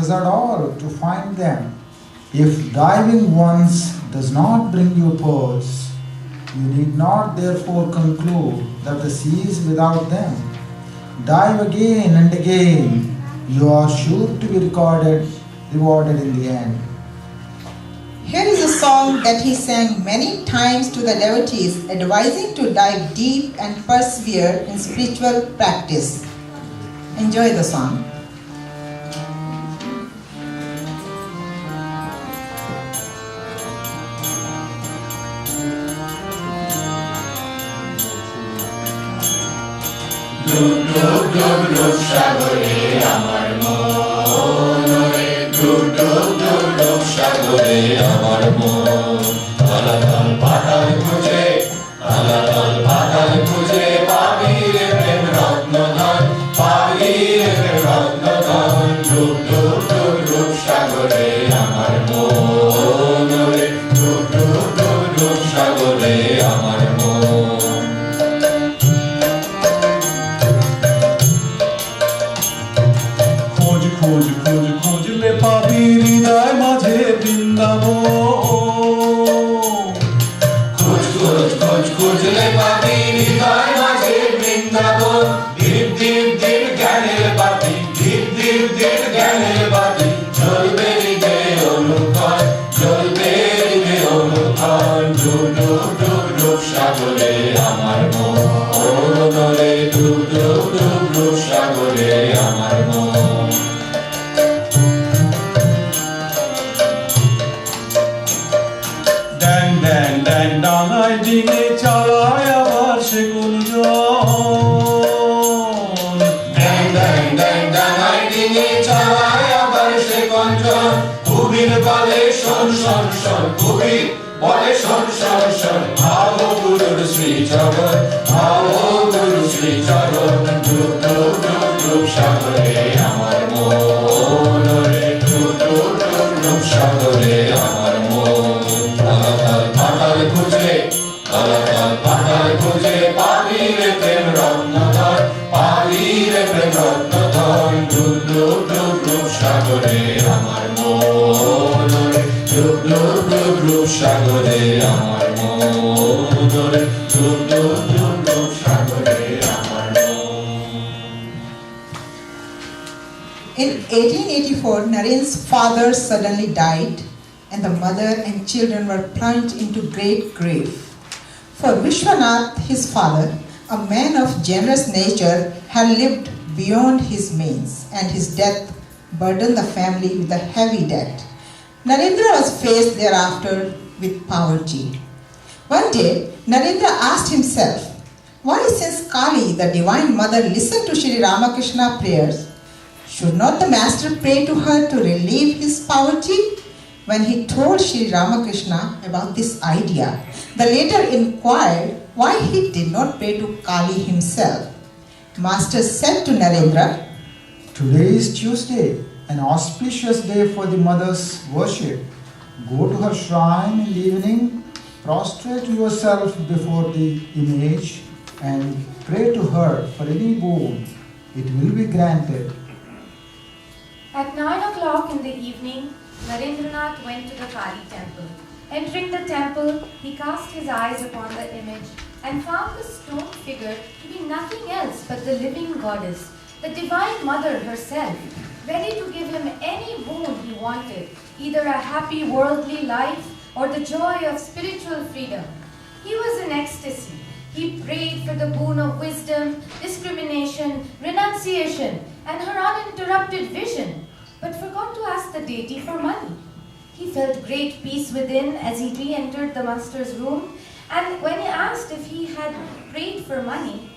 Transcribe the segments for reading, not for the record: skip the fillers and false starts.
hazard all to find them. If diving once does not bring you pearls, you need not therefore conclude that the sea is without them. Dive again and again, you are sure to be rewarded in the end. Here is a song that he sang many times to the devotees, advising to dive deep and persevere in spiritual practice. Enjoy the song. ডুব ডুব ডুব ডুব সাগরে আমার মন রে ডুব ডুব ডুব ডুব সাগরে আমার মন তলাতল পাতাল খুঁজে তলাতল পাতাল খুঁজে পাবি রে প্রেম রত্নধন পাবি রে প্রেম রত্নধন ডুব ডুব ডুব ডুব সাগরে আমার মন রে ডুব ডুব ডুব ডুব সাগরে আমার মন খোঁজ খোঁজ খুঁজলে পাবি হৃদয় মাঝে বৃন্দাবন খোঁজ খোঁজ খোঁজ খুঁজলে পাবি হৃদয় মাঝে বৃন্দাবন দীপ দীপ দীপ জ্ঞানের বাতি দীপ দীপ দীপ জ্ঞানের বাতি জ্বলবে হৃদে অনুক্ষণ জ্বলবে হৃদে অনুক্ষণ ডুব ডুব ডুব ডুব সাগরে আমার মন রে ডুব ডুব ডুব ডুব সাগরে আমার মন ড্যাং ড্যাং ড্যাং ডাঙায় ডিঙে চালায় আবার সে গুঞ্জন ড্যাং ড্যাং ড্যাং ডাঙায় ডিঙে চালায় আবার সে গঞ্জন কবির বলে শোন শোন শোন কবির বলে শোন শোন শোন ভাব গুরুর শ্রী চরণ ভাব গুরু শ্রী চরণ ডুব ডুব ডুব ডুব সাগরে আমার মন রে ডুব ডুব ডুব ডুব সাগরে আমার মন তলাতল পাতাল খুঁজে তলাতল পাতাল খুঁজে পাবি রে প্রেম রত্নধন পাবি রে প্রেম রত্নধন ডুব ডুব ডুব ডুব সাগরে আমার মন রে ডুব ডুব ডুব ডুব সাগরে আমার মন রে ডুব ডুব ডুব ডুব সাগরে আমার মন In 1884, Naren's father suddenly died, and the mother and children were plunged into great grief. For Vishwanath, his father, a man of generous nature, had lived beyond his means, and his death burdened the family with a heavy debt. Narendra was faced thereafter with poverty. One day, Narendra asked himself, why, since Kali, the Divine Mother, listened to Sri Ramakrishna prayers, should not the master pray to her to relieve his poverty? When he told Sri Ramakrishna about this idea, the latter inquired why he did not pray to Kali himself. Master said to Narendra, Today is Tuesday, an auspicious day for the mother's worship. Go to her shrine in the evening, prostrate yourself before the image and pray to her for any boon. It will be granted. At 9 o'clock in the evening, Narendranath went to the Kali temple. Entering the temple, he cast his eyes upon the image and found the stone figure to be nothing else but the living goddess, the Divine Mother herself, ready to give him any boon he wanted, either a happy worldly life or the joy of spiritual freedom. He was in ecstasy. He prayed for the boon of wisdom, discrimination, renunciation, and her uninterrupted vision, but forgot to ask the deity for money. He felt great peace within as he re-entered the master's room, and when he asked if he had prayed for money,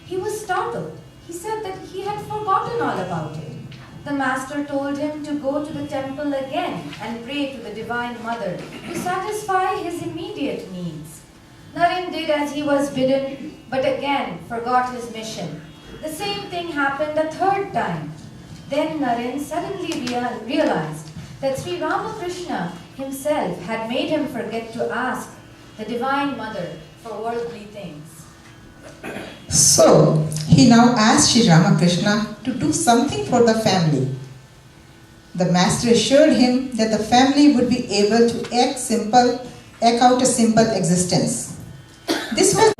he was startled. He said that he had forgotten all about it. The master told him to go to the temple again and pray to the Divine Mother to satisfy his immediate needs. Naren did as he was bidden, but again forgot his mission. The same thing happened a third time. Then Naren suddenly realized that Sri Ramakrishna himself had made him forget to ask the Divine Mother for worldly things. So, he now asked Sri Ramakrishna to do something for the family. The master assured him that the family would be able to eke out a simple existence. This was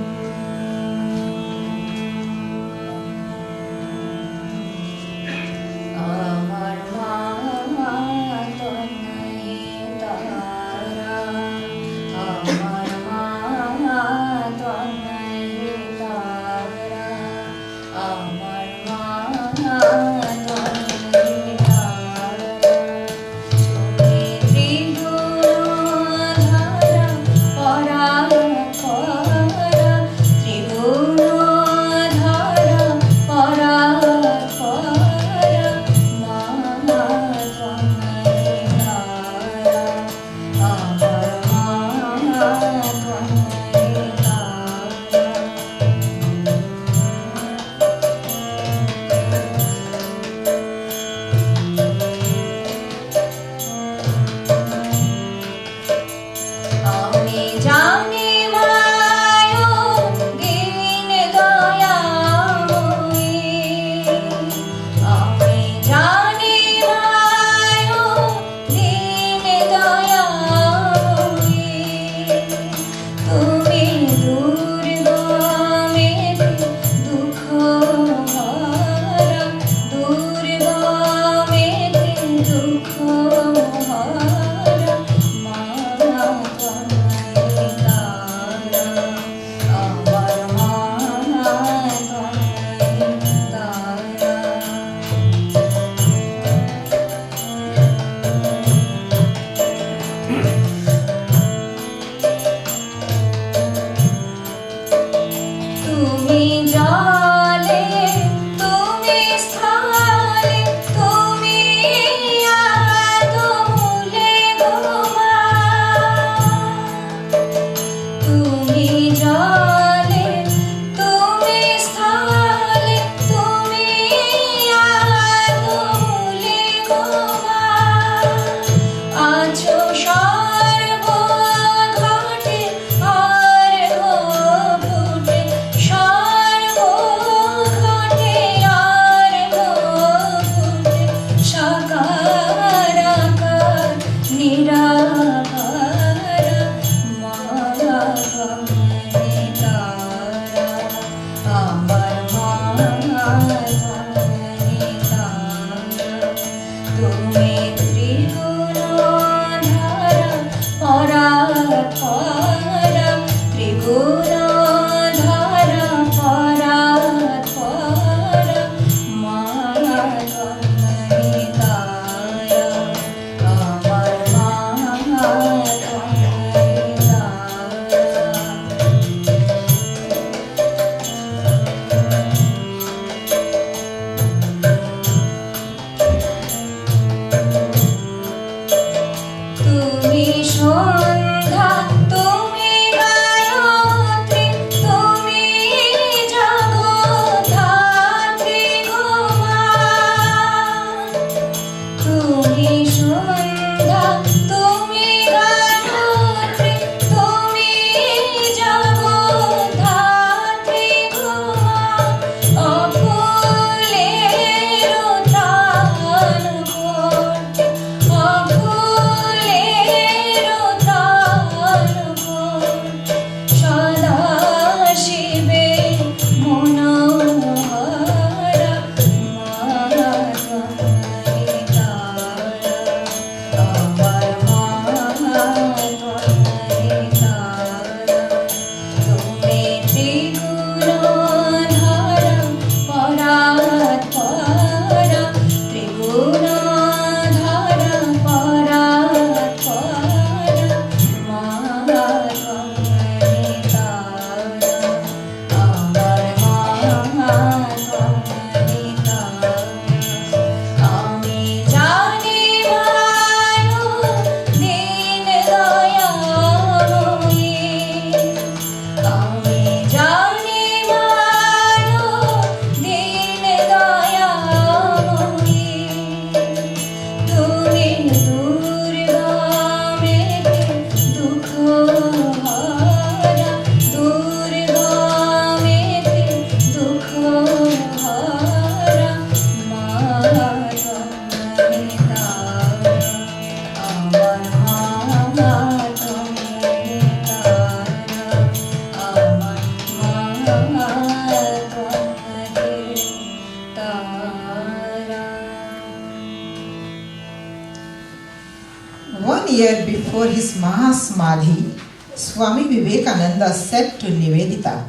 1 year before his Mahasamadhi, Swami Vivekananda said to Nivedita,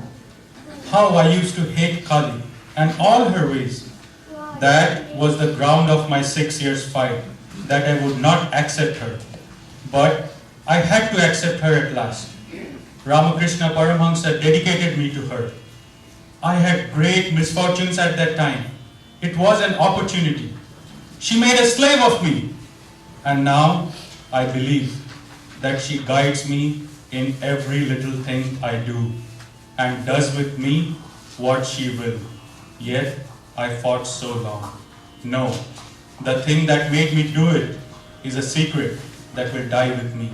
How I used to hate Kali and all her ways. That was the ground of my 6 years fight, that I would not accept her. But I had to accept her at last. Ramakrishna Paramahamsa dedicated me to her. I had great misfortunes at that time. It was an opportunity. She made a slave of me. And now I believe that she guides me in every little thing I do and does with me what she will. Yet I fought so long. No, the thing that made me do it is a secret that will die with me.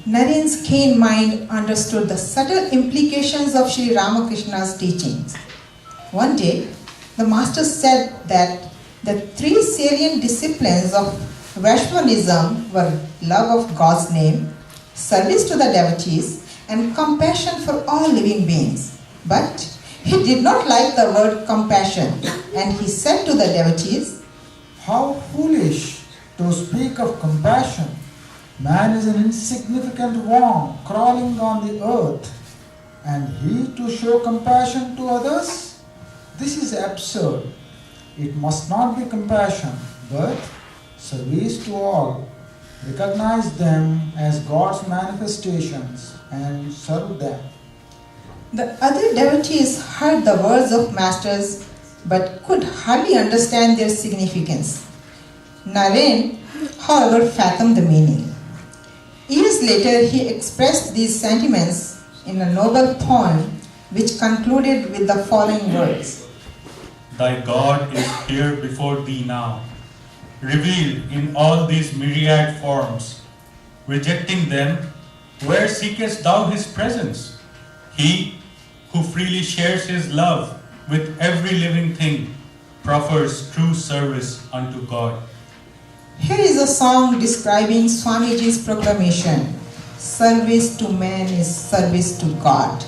Naren's keen mind understood the subtle implications of Sri Ramakrishna's teachings. One day, the master said that the 3 salient disciplines of Vaishnavism were love of God's name, service to the devotees, and compassion for all living beings. But he did not like the word compassion, and he said to the devotees, How foolish to speak of compassion! Man is an insignificant worm crawling on the earth, and he to show compassion to others? This is absurd. It must not be compassion, but service to all. Recognize them as God's manifestations and serve them. The other devotees heard the words of masters but could hardly understand their significance. Naren, however, fathomed the meaning. Years later, he expressed these sentiments in a noble poem which concluded with the following words. Thy God is here before thee now, revealed in all these myriad forms. Rejecting them, where seekest thou his presence? He who freely shares his love with every living thing proffers true service unto God. Here is a song describing Swamiji's proclamation, service to man is service to God.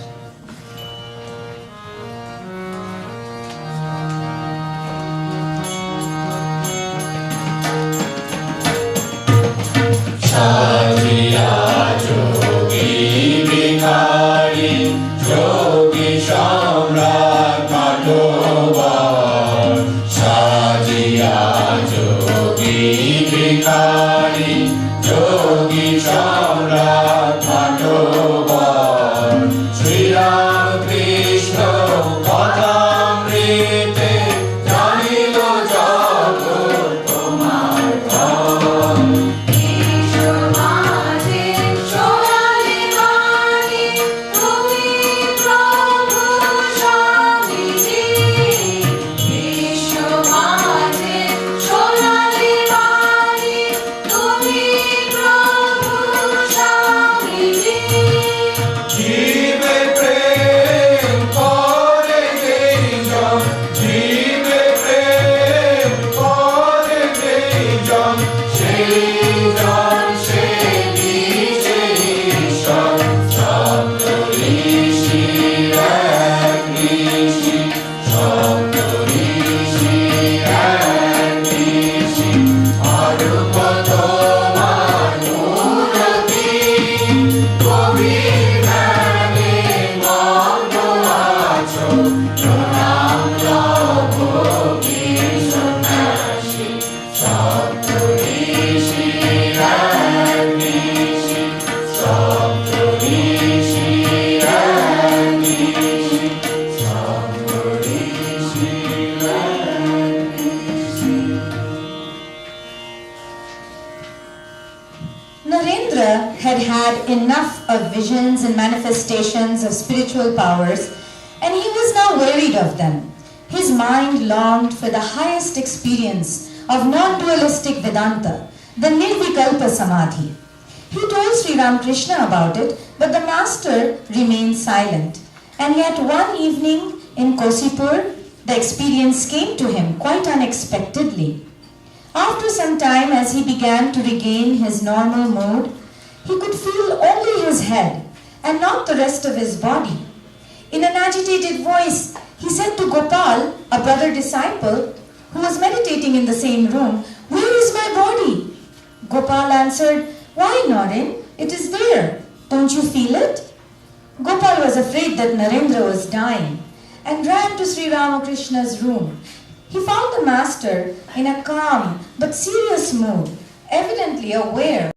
Sajiya Jogi Bhikhari, Jogi Samrat Madhobar. Sajiya Jogi Bhikhari, Jogi Samrat Madhobar. Sri Ramakrishna Kathamrite, Janilo Jagat Tomar Dham. Narendra had had enough of visions and manifestations of spiritual powers, and he was now wearied of them. His mind longed for the highest experience of non-dualistic Vedanta, the Nirvikalpa Samadhi. He told Sri Ramakrishna about it, but the master remained silent. And yet one evening in Kosipur, the experience came to him quite unexpectedly. After some time, as he began to regain his normal mood, he could feel only his head and not the rest of his body. In an agitated voice, he said to Gopal, a brother disciple, who was meditating in the same room, "Where is my body?" Gopal Gopal answered, "Why, Naren? It is there. Don't you feel it?" Gopal was afraid that Narendra was dying and ran to Sri Ramakrishna's room. He found the master in a calm but serious mood, evidently aware